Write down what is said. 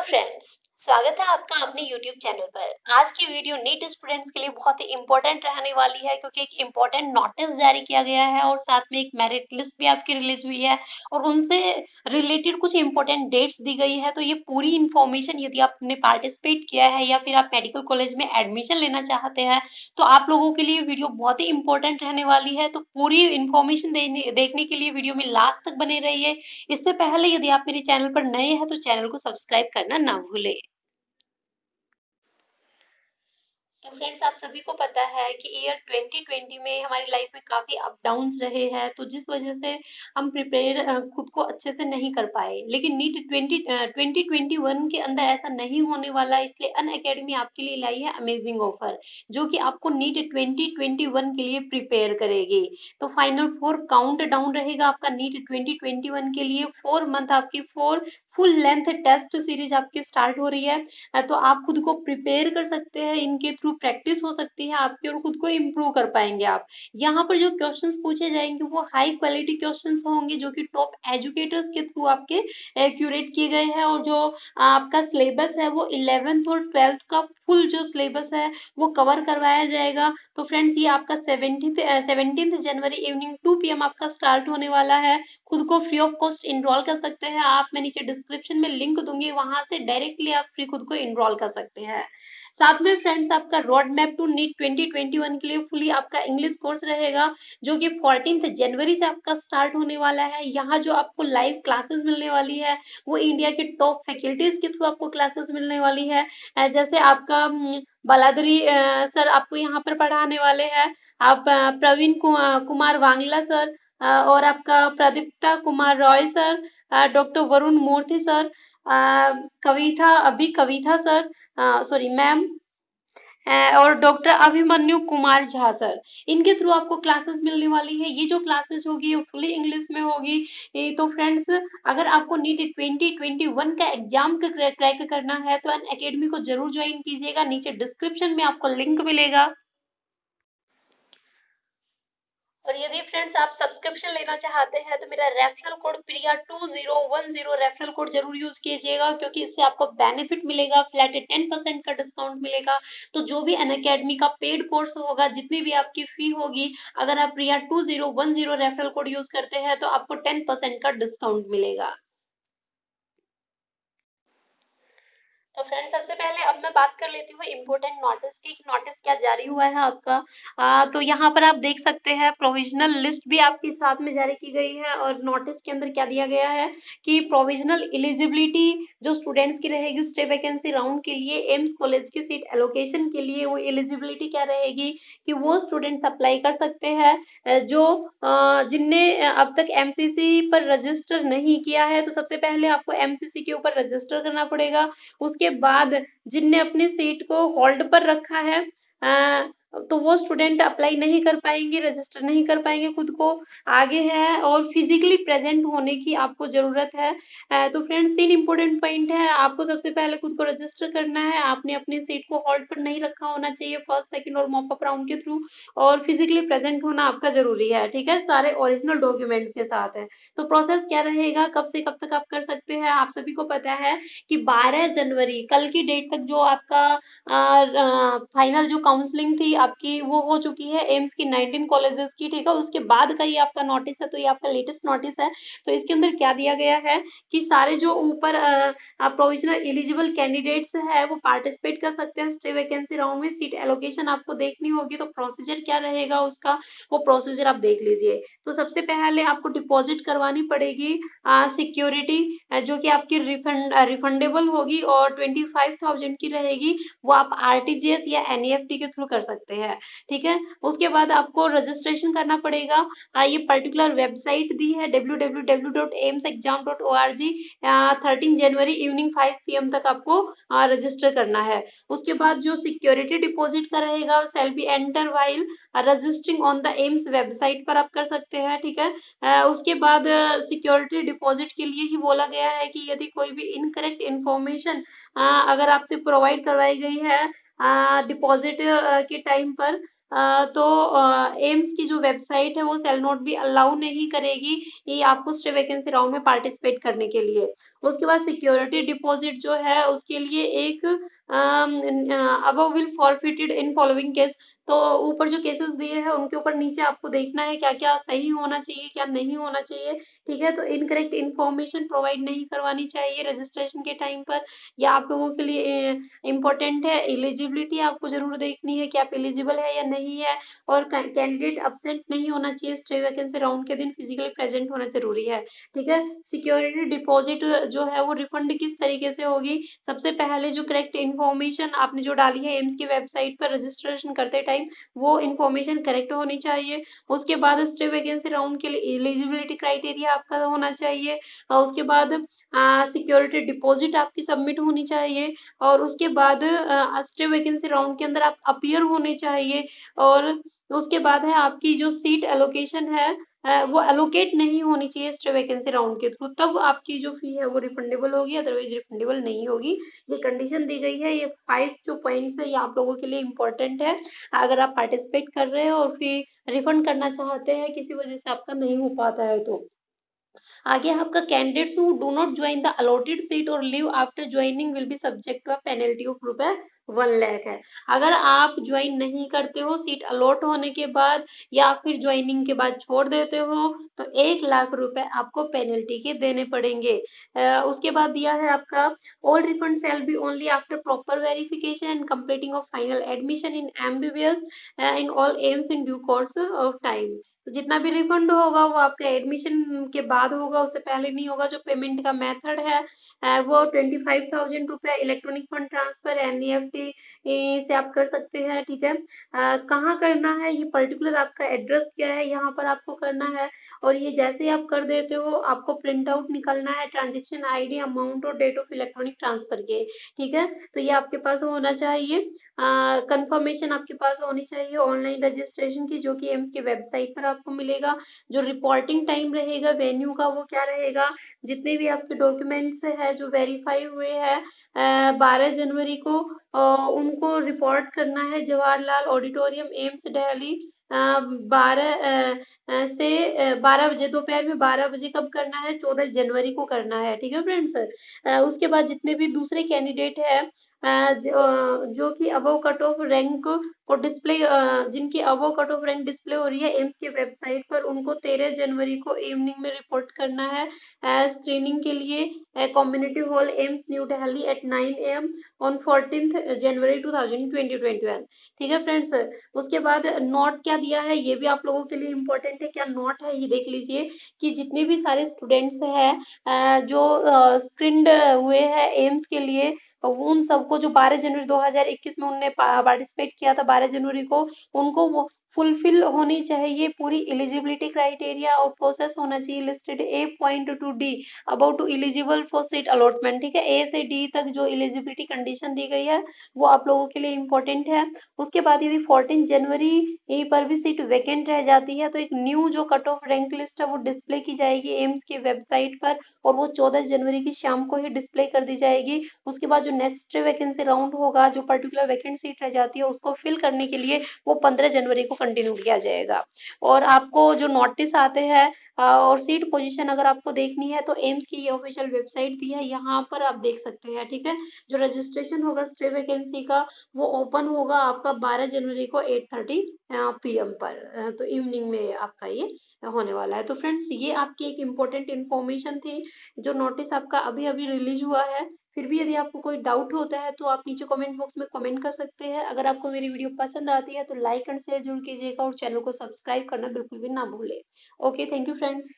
Friends, स्वागत है आपका अपने YouTube चैनल पर। आज की वीडियो नीट स्टूडेंट्स के लिए बहुत ही इम्पोर्टेंट रहने वाली है क्योंकि एक इम्पोर्टेंट नोटिस जारी किया गया है और साथ में एक मेरिट लिस्ट भी आपकी रिलीज हुई है और उनसे रिलेटेड कुछ इम्पोर्टेंट डेट्स दी गई है। तो ये पूरी इन्फॉर्मेशन यदि आपने पार्टिसिपेट किया है या फिर आप मेडिकल कॉलेज में एडमिशन लेना चाहते हैं तो आप लोगों के लिए वीडियो बहुत ही इम्पोर्टेंट रहने वाली है। तो पूरी इन्फॉर्मेशन देखने के लिए वीडियो में लास्ट तक बने रहिए। इससे पहले यदि आप मेरे चैनल पर नए हैं तो चैनल को सब्सक्राइब करना ना भूलें। तो फ्रेंड्स, आप सभी को पता है कि ईयर 2020 में हमारी लाइफ में काफी अप डाउन्स रहे हैं, तो जिस वजह से हम प्रिपेयर खुद को अच्छे से नहीं कर पाए। लेकिन नीट 2021 के अंदर ऐसा नहीं होने वाला, इसलिए अन अकेडमी आपके लिए लाई है अमेजिंग ऑफर जो कि आपको नीट 2021 के लिए प्रिपेयर करेगी। तो फाइनल 4 काउंट डाउन रहेगा आपका नीट 2021 के लिए। 4 मंथ आपकी 4 फुल लेंथ टेस्ट सीरीज आपकी स्टार्ट हो रही है। तो आप खुद को प्रिपेयर कर सकते हैं, इनके थ्रू प्रैक्टिस हो सकती है आपकी और खुद को इम्प्रूव कर पाएंगे आप। यहाँ पर जो क्वेश्चंस पूछे जाएंगे वो हाई क्वालिटी क्वेश्चंस होंगे जो कि टॉप एजुकेटर्स के थ्रू आपके क्यूरेट किए गए हैं। और जो आपका सिलेबस है वो 11th और 12th का फुल जो सिलेबस है वो कवर करवाया जाएगा। तो फ्रेंड्स, ये आपका 17 जनवरी इवनिंग 2 PM आपका स्टार्ट होने वाला है। खुद को फ्री ऑफ कॉस्ट इनरोल कर सकते हैं आप, मैं नीचे डिस्क्रिप्शन में लिंक दूंगी, वहां से डायरेक्टली आप फ्री खुद को इनरोल कर सकते हैं। साथ में फ्रेंड्स, आपका रोड मैप टू नीट 2021 के लिए फुली आपका इंग्लिश कोर्स रहेगा जो कि 14 जनवरी से आपका स्टार्ट होने वाला है। यहाँ जो आपको लाइव क्लासेस मिलने वाली है वो इंडिया के टॉप फैकल्टीज के थ्रू आपको क्लासेस मिलने वाली है। जैसे आपका बालादरी सर आपको यहाँ पर पढ़ाने वाले हैं। आप प्रवीण कुमार वांगला सर, और आपका प्रदीप्ता कुमार रॉय सर, डॉक्टर वरुण मूर्ति सर, कविता सर, सॉरी मैम, और डॉक्टर अभिमन्यु कुमार झा सर। इनके थ्रू आपको क्लासेस मिलने वाली है। ये जो क्लासेस होगी वो फुली इंग्लिश में होगी। तो फ्रेंड्स, अगर आपको नीट 2021 का एग्जाम क्रैक करना है तो अन अकेडमी को जरूर ज्वाइन कीजिएगा, नीचे डिस्क्रिप्शन में आपको लिंक मिलेगा। और यदि फ्रेंड्स आप सब्सक्रिप्शन लेना चाहते हैं तो मेरा रेफरल कोड प्रिया 2010 रेफरल कोड जरूर यूज कीजिएगा क्योंकि इससे आपको बेनिफिट मिलेगा, फ्लैट 10% का डिस्काउंट मिलेगा। तो जो भी अनअकैडमी का पेड कोर्स होगा, जितनी भी आपकी फी होगी, अगर आप प्रिया 2010 रेफरल कोड यूज करते हैं तो आपको 10% का डिस्काउंट मिलेगा। तो फ्रेंड्स, सबसे पहले अब मैं बात कर लेती हूँ इम्पोर्टेंट नोटिस की, नोटिस क्या जारी हुआ है आपका। तो यहाँ पर आप देख सकते हैं प्रोविजनल लिस्ट भी आपके साथ में जारी की गई है और नोटिस के अंदर क्या दिया गया है कि प्रोविजनल एलिजिबिलिटी जो स्टूडेंट्स की रहेगी स्टे वैकेंसी राउंड के लिए, एम्स कॉलेज की सीट एलोकेशन के लिए वो एलिजिबिलिटी क्या रहेगी कि वो स्टूडेंट्स अप्लाई कर सकते हैं जो जिनने अब तक एमसीसी पर रजिस्टर नहीं किया है। तो सबसे पहले आपको एमसीसी के ऊपर रजिस्टर करना पड़ेगा। उसके बाद जिनने अपनी सीट को होल्ड पर रखा है तो वो स्टूडेंट अप्लाई नहीं कर पाएंगे, रजिस्टर नहीं कर पाएंगे खुद को। आगे है और फिजिकली प्रेजेंट होने की आपको जरूरत है। तो फ्रेंड्स, 3 इंपॉर्टेंट पॉइंट है। आपको सबसे पहले खुद को रजिस्टर करना है, आपने अपनी सीट को होल्ड पर नहीं रखा होना चाहिए फर्स्ट, सेकंड और मॉपअप राउंड के थ्रू, और फिजिकली प्रेजेंट होना आपका जरूरी है। ठीक है, सारे ओरिजिनल डॉक्यूमेंट्स के साथ है। तो प्रोसेस क्या रहेगा, कब से कब तक आप कर सकते हैं, आप सभी को पता है कि 12 जनवरी कल की डेट तक जो आपका फाइनल जो काउंसलिंग थी आपकी वो हो चुकी है एम्स की 19 कॉलेजेस की। ठीक है, उसके बाद का ये आपका नोटिस है, तो ये आपका लेटेस्ट नोटिस है। तो इसके अंदर क्या दिया गया है कि सारे जो ऊपर प्रोविजनल एलिजिबल कैंडिडेट्स है वो पार्टिसिपेट कर सकते हैं स्टे वैकेंसी राउंड में। सीट एलोकेशन आपको देखनी होगी, तो प्रोसीजर क्या रहेगा उसका, वो प्रोसीजर आप देख लीजिए। तो सबसे पहले आपको डिपॉजिट करवानी पड़ेगी सिक्योरिटी जो कि आपकी रिफंडेबल होगी और 25,000 की रहेगी। वो आप आरटीजीएस या एनईएफटी के थ्रू कर सकते हैं। ठीक है, उसके बाद आपको रजिस्ट्रेशन करना पड़ेगा। ये पर्टिकुलर वेबसाइट दी है www.aimsexam.org। 13 जनवरी इवनिंग 5 PM तक आपको रजिस्टर करना है। उसके बाद जो सिक्योरिटी डिपॉजिट का रहेगा shall be enter while registering on the AIIMS website पर आप कर सकते हैं। ठीक है, उसके बाद सिक्योरिटी डिपॉजिट के लिए ही बोला गया है कि यदि कोई भी इनकरेक्ट इंफॉर्मेशन अगर आपसे प्रोवाइड करवाई गई है डिपॉजिट के टाइम पर, तो एम्स की जो वेबसाइट है वो सेल नोट भी अलाउ नहीं करेगी ये आपको स्टे वैकेंसी राउंड में पार्टिसिपेट करने के लिए। उसके बाद सिक्योरिटी डिपॉजिट जो है उसके लिए एक above will forfeited in following case. तो ऊपर जो केसेस दिए हैं उनके ऊपर नीचे आपको देखना है क्या क्या सही होना चाहिए क्या नहीं होना चाहिए। ठीक है, तो इनकरेक्ट इन्फॉर्मेशन प्रोवाइड नहीं करवानी चाहिए रजिस्ट्रेशन के टाइम पर। या आप लोगों के लिए इम्पोर्टेंट है एलिजिबिलिटी आपको जरूर देखनी है कि आप एलिजिबल है या नहीं है। और कैंडिडेट अब्सेंट नहीं होना चाहिए स्टे वैकेंसी राउंड के दिन, फिजिकली प्रेजेंट होना जरूरी है। ठीक है, सिक्योरिटी डिपॉजिट जो है वो रिफंड किस तरीके से होगी। सबसे पहले जो करेक्ट इन्फॉर्मेशन आपने जो डाली है एम्स की वेबसाइट पर रजिस्ट्रेशन करते टाइम वो इन्फॉर्मेशन करेक्ट होनी चाहिए। उसके बाद स्टे वैकेंसी राउंड के लिए एलिजिबिलिटी क्राइटेरिया आपका होना चाहिए। और उसके बाद सिक्योरिटी डिपॉजिट आपकी सबमिट होनी चाहिए। और उसके बाद स्टे वैकेंसी राउंड के अंदर आप अपीयर होने चाहिए। और उसके बाद है आपकी जो सीट एलोकेशन है वो एलोकेट नहीं होनी चाहिए स्टे वैकेंसी राउंड के थ्रू, तब आपकी जो फी है वो रिफंडेबल होगी, अदरवाइज रिफंडेबल नहीं होगी। ये कंडीशन दी गई है, ये 5 जो पॉइंट्स है ये आप लोगों के लिए इम्पोर्टेंट है। अगर आप पार्टिसिपेट कर रहे हो और फिर रिफंड करना चाहते हैं किसी वजह से आपका नहीं हो पाता है तो। आगे आपका candidates who do not join the allotted seat और leave after joining will be subject to a penalty of रुपए 1 लाख है। अगर आप ज्वाइन नहीं करते हो सीट अलॉट होने के बाद या फिर ज्वाइनिंग के बाद छोड़ देते हो तो 1 लाख रुपए आपको पेनल्टी के देने पड़ेंगे। उसके बाद दिया है आपका all refund shall be only after proper verification and completing of final admission in MBBS in all AIIMS in due course of time. तो जितना भी रिफंड होगा वो आपका एडमिशन के बाद होगा, उससे पहले नहीं होगा। जो पेमेंट का मेथड है वो 25,000 रुपये इलेक्ट्रॉनिक फंड ट्रांसफर एनईएफटी से आप कर सकते हैं। ठीक है, कहाँ करना है ये पर्टिकुलर आपका एड्रेस क्या है यहाँ पर आपको करना है। और ये जैसे ही आप कर देते हो आपको प्रिंट आउट निकलना है ट्रांजेक्शन आईडी अमाउंट और डेट ऑफ इलेक्ट्रॉनिक ट्रांसफर के। ठीक है, तो ये आपके पास होना चाहिए। कंफर्मेशन आपके पास होनी चाहिए ऑनलाइन रजिस्ट्रेशन की जो कि एम्स की वेबसाइट पर आपको मिलेगा। जो रिपोर्टिंग टाइम रहेगा वेन्यू का वो क्या रहेगा, जितने भी आपके डॉक्यूमेंट्स है जो वेरीफाई हुए हैं 12 जनवरी को उनको रिपोर्ट करना है जवाहरलाल ऑडिटोरियम एम्स दिल्ली 12 से 12 बजे दोपहर में 12 बजे कब करना है 14 जनवरी को करना है। ठीक है फ्रेंड्स, उसके बाद जितने भी दूसरे कैंडिडेट है जो कि अबव कट ऑफ रैंक को डिस्प्ले जिनकी above cut off rank display हो रही है एम्स की वेबसाइट पर उनको 13 जनवरी को इवनिंग में रिपोर्ट करना है स्क्रीनिंग के लिए community hall AIIMS New Delhi at 9 AM on 14 January 2021। ठीक है फ्रेंड्स, उसके बाद नोट क्या दिया है ये भी आप लोगों के लिए इम्पोर्टेंट है। क्या नोट है ये देख लीजिए कि जितने भी सारे स्टूडेंट्स हैं जो स्क्रीन्ड हुए हैं एम्स के लिए उन सबको जो 12 जनवरी 2021 में उनने पार्टिसिपेट किया था 12 जनवरी को उनको वो फुलफिल होनी चाहिए पूरी एलिजिबिलिटी क्राइटेरिया और प्रोसेस होना चाहिए listed A.2D about to eligible for seat allotment. ठीक है, ए से डी तक जो एलिजिबिलिटी कंडीशन दी गई है वो आप लोगों के लिए इम्पोर्टेंट है। उसके बाद यदि 14 जनवरी पर भी सीट वैकेंट रह जाती है तो एक न्यू जो कट ऑफ रैंक लिस्ट है वो डिस्प्ले की जाएगी एम्स की वेबसाइट पर और वो 14 जनवरी की शाम को ही डिस्प्ले कर दी जाएगी। उसके बाद जो नेक्स्ट वैकेंसी राउंड होगा जो पर्टिकुलर वैकेंट सीट रह जाती है उसको फिल करने के लिए वो 15 जनवरी को कंटिन्यू किया जाएगा। और आपको जो नोटिस आते हैं और सीट पोजीशन अगर आपको देखनी है तो एम्स की ये ऑफिशियल वेबसाइट दी है यहाँ पर आप देख सकते हैं। ठीक है, जो रजिस्ट्रेशन होगा स्टे वैकेंसी का वो ओपन होगा आपका 12 जनवरी को 8:30 PM पर तो इवनिंग में आपका ये होने वाला है। तो फ्रेंड्स ये आपकी एक इम्पोर्टेंट इन्फॉर्मेशन थी जो नोटिस आपका अभी अभी रिलीज हुआ है। फिर भी यदि आपको कोई डाउट होता है तो आप नीचे कमेंट बॉक्स में कमेंट कर सकते हैं। अगर आपको मेरी वीडियो पसंद आती है तो लाइक एंड शेयर जरूर कीजिएगा और चैनल को सब्सक्राइब करना बिल्कुल भी ना भूलें। Okay, thank you friends.